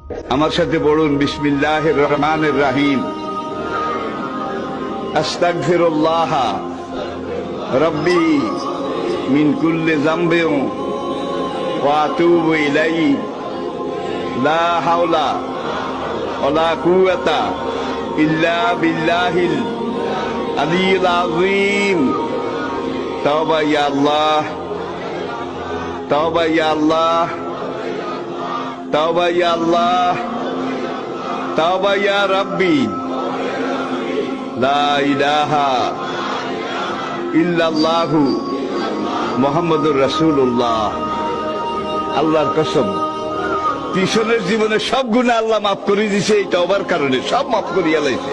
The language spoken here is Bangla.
আমার সাথে পড়ুন, বিসমিল্লাহির রহমানির রহিম। আস্তাগফিরুল্লাহ রব্বি মিন কুল্লি যামবিন ওয়া আতুবু ইলাইহি লা হাওলা ওয়ালা কুওয়াতা ইল্লা বিল্লাহিল আলিয়্যিল আযীম। তাওবা ইয়া আল্লাহ, তাওবা ইয়া আল্লাহ, তাওবা ইয়া আল্লাহ, তাওবা ইয়া রাব্বি, লা ইলাহা ইল্লাল্লাহু মুহাম্মাদুর রাসূলুল্লাহ। আল্লাহর কসম, পিছনের জীবনে সব গুনাহ আল্লাহ মাফ করে দিয়েছে এই তওবার কারণে, সব মাফ করিয়া লাইছে।